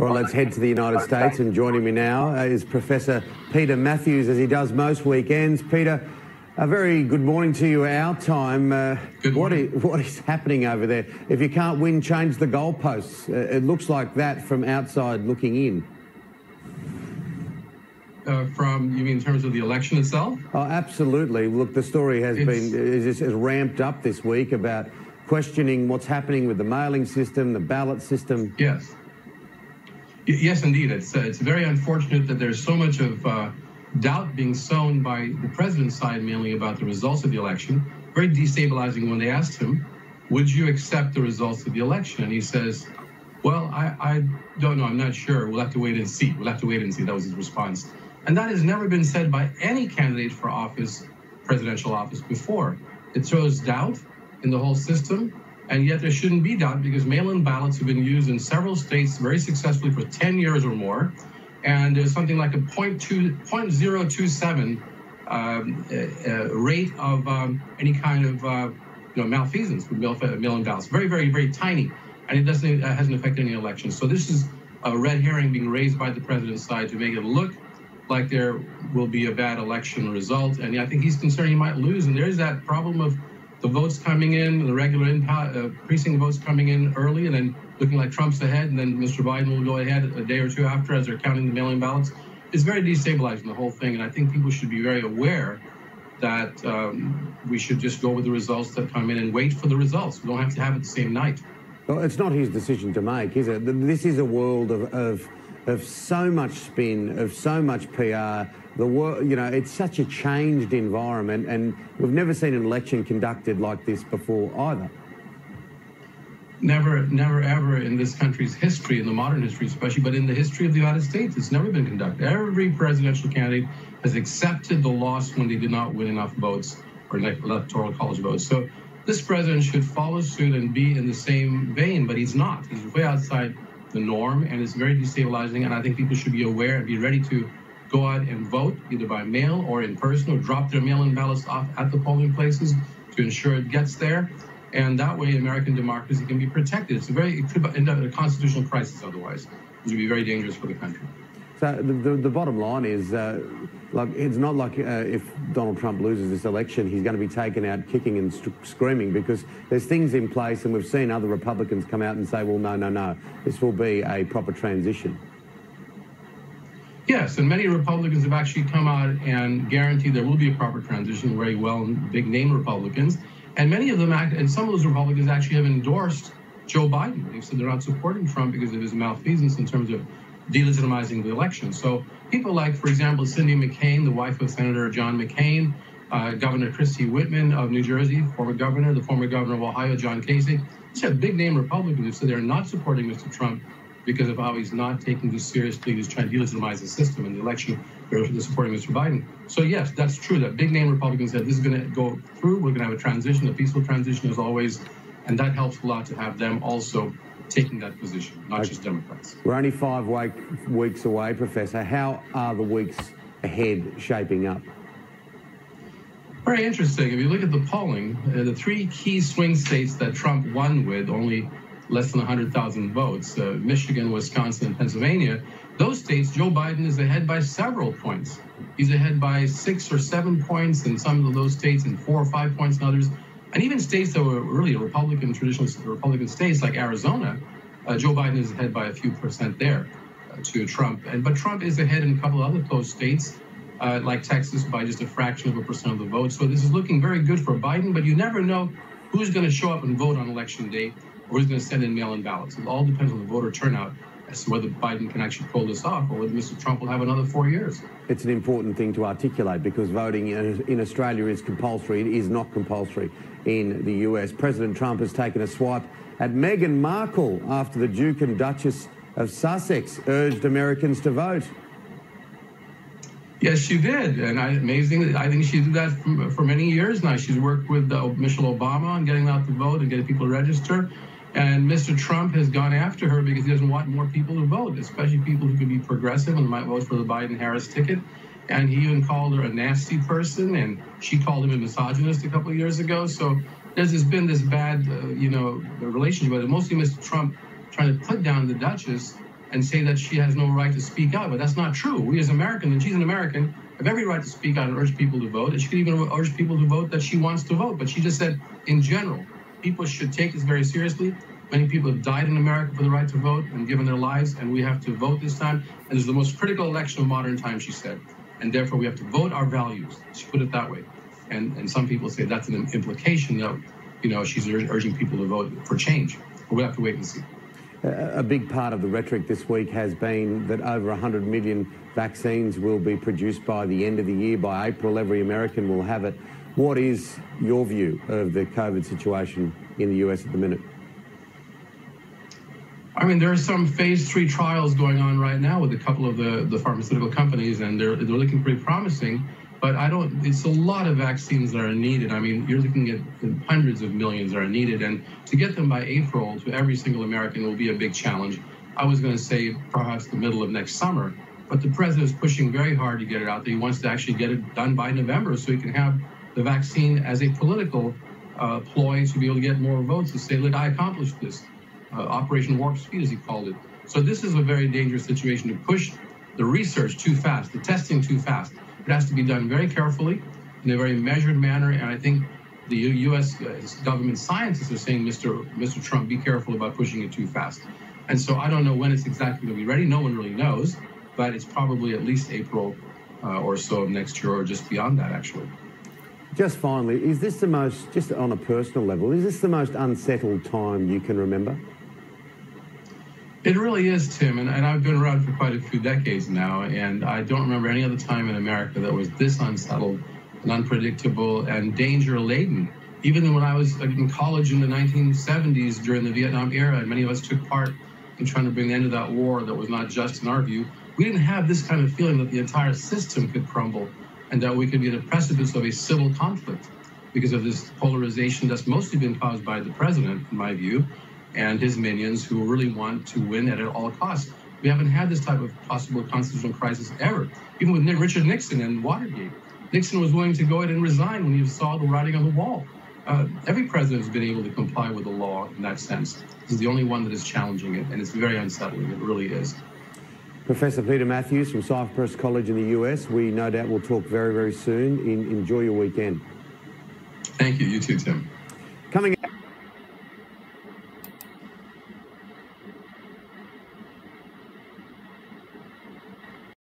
Well, let's head to the United States, and joining me now is Professor Peter Mathews, as he does most weekends. Peter, a very good morning to you, our time. What is happening over there? If you can't win, change the goalposts. It looks like that from outside looking in. You mean in terms of the election itself? Oh, absolutely. Look, the story has ramped up this week about questioning what's happening with the mailing system, the ballot system. Yes. Yes, indeed. It's very unfortunate that there's so much of doubt being sown by the president's side, mainly about the results of the election. Very destabilizing when they asked him, would you accept the results of the election? And he says, well, I don't know. I'm not sure. We'll have to wait and see. We'll have to wait and see. That was his response. And that has never been said by any candidate for office, presidential office, before. It throws doubt in the whole system. And yet there shouldn't be doubt, because mail-in ballots have been used in several states very successfully for 10 years or more. And there's something like a 0.027 rate of any kind of malfeasance with mail-in ballots. Very, very, very tiny. And it hasn't affected any elections. So this is a red herring being raised by the president's side to make it look like there will be a bad election result. And I think he's concerned he might lose. And there's that problem of the votes coming in, the regular precinct votes coming in early, and then looking like Trump's ahead, and then Mr. Biden will go ahead a day or two after as they're counting the mail-in ballots. It's very destabilizing, the whole thing, and I think people should be very aware that we should just go with the results that come in and wait for the results. We don't have to have it the same night. Well, it's not his decision to make, is it? This is a world of so much spin, of so much PR. The world, it's such a changed environment, and we've never seen an election conducted like this before either. Never, ever in this country's history, in the modern history especially, but in the history of the United States, it's never been conducted. Every presidential candidate has accepted the loss when they did not win enough votes or electoral college votes. So this president should follow suit and be in the same vein, but he's not. He's way outside the norm, and it's very destabilizing, and I think people should be aware and be ready to go out and vote, either by mail or in person, or drop their mail-in ballots off at the polling places to ensure it gets there. And that way, American democracy can be protected. It could end up in a constitutional crisis otherwise, which would be very dangerous for the country. So the bottom line is, it's not like if Donald Trump loses this election, he's going to be taken out kicking and screaming, because there's things in place, and we've seen other Republicans come out and say, well, no, this will be a proper transition. Yes, and many Republicans have actually come out and guaranteed there will be a proper transition, very well, big-name Republicans. And many of them, and some of those Republicans actually have endorsed Joe Biden. They've said they're not supporting Trump because of his malfeasance in terms of delegitimizing the election. So people like, for example, Cindy McCain, the wife of Senator John McCain, Governor Christie Whitman of New Jersey, former governor, the former governor of Ohio, John Kasich, these have big-name Republicans who said they're not supporting Mr. Trump because of how he's not taking this seriously. He's trying to delegitimize the system in the election. They're supporting Mr. Biden. So yes, that's true, that big-name Republicans said this is going to go through. We're going to have a transition, a peaceful transition as always, and that helps a lot to have them also taking that position, not just Democrats. We're only 5 weeks away, Professor. How are the weeks ahead shaping up? Very interesting. If you look at the polling, the 3 key swing states that Trump won with only less than 100,000 votes, Michigan, Wisconsin, and Pennsylvania, those states, Joe Biden is ahead by several points. He's ahead by 6 or 7 points in some of those states, and 4 or 5 points in others. And even states that were really traditional Republican states like Arizona, Joe Biden is ahead by a few percent there to Trump. But Trump is ahead in a couple of other close states, like Texas, by just a fraction of a percent of the vote. So this is looking very good for Biden, but you never know who's going to show up and vote on election day, or who's going to send in mail-in ballots. It all depends on the voter turnout as to whether Biden can actually pull this off, or whether Mr. Trump will have another 4 years. It's an important thing to articulate, because voting in Australia is compulsory. It is not compulsory in the US. President Trump has taken a swipe at Meghan Markle after the Duke and Duchess of Sussex urged Americans to vote. Yes, she did, and amazingly, I think she did that for many years now. She's worked with Michelle Obama on getting out the vote and getting people to register. And Mr. Trump has gone after her because he doesn't want more people to vote, especially people who could be progressive and might vote for the Biden-Harris ticket. And he even called her a nasty person, and she called him a misogynist a couple of years ago. So there's been this bad, relationship, but mostly Mr. Trump trying to put down the Duchess and say that she has no right to speak out. But that's not true. We as Americans, and she's an American, have every right to speak out and urge people to vote. And she could even urge people to vote that she wants to vote. But she just said, in general, people should take this very seriously. Many people have died in America for the right to vote and given their lives, and we have to vote this time. And this is the most critical election of modern times, she said. And therefore, we have to vote our values. She put it that way. And some people say that's an implication that, she's urging people to vote for change. But we'll have to wait and see. A big part of the rhetoric this week has been that over 100 million vaccines will be produced by the end of the year. By April, every American will have it. What is your view of the COVID situation in the US at the minute? I mean, there are some phase 3 trials going on right now with a couple of the pharmaceutical companies, and they're looking pretty promising. But it's a lot of vaccines that are needed. I mean, you're looking at hundreds of millions that are needed, and to get them by April to every single American will be a big challenge. I was going to say perhaps the middle of next summer, but the president is pushing very hard to get it out there. He wants to actually get it done by November so he can have the vaccine as a political ploy to be able to get more votes to say, look, I accomplished this. Operation Warp Speed, as he called it. So this is a very dangerous situation to push the research too fast, the testing too fast. It has to be done very carefully, in a very measured manner, and I think the U.S. government scientists are saying, Mr. Trump, be careful about pushing it too fast. And so I don't know when it's exactly going to be ready. No one really knows, but it's probably at least April or so of next year, or just beyond that, actually. Just finally, is this the most, just on a personal level, is this the most unsettled time you can remember? It really is, Tim, and I've been around for quite a few decades now, and I don't remember any other time in America that was this unsettled and unpredictable and danger-laden. Even when I was in college in the 1970s during the Vietnam era, and many of us took part in trying to bring the end of that war that was not just in our view, we didn't have this kind of feeling that the entire system could crumble and that we could be at the precipice of a civil conflict because of this polarization that's mostly been caused by the president, in my view, and his minions who really want to win at all costs. We haven't had this type of possible constitutional crisis ever, even with Richard Nixon and Watergate. Nixon was willing to go ahead and resign when he saw the writing on the wall. Every president has been able to comply with the law in that sense. This is the only one that is challenging it, and it's very unsettling. It really is. Professor Peter Mathews from Cypress College in the US. We no doubt will talk very, very soon. Enjoy your weekend. Thank you. You too, Tim. Coming up.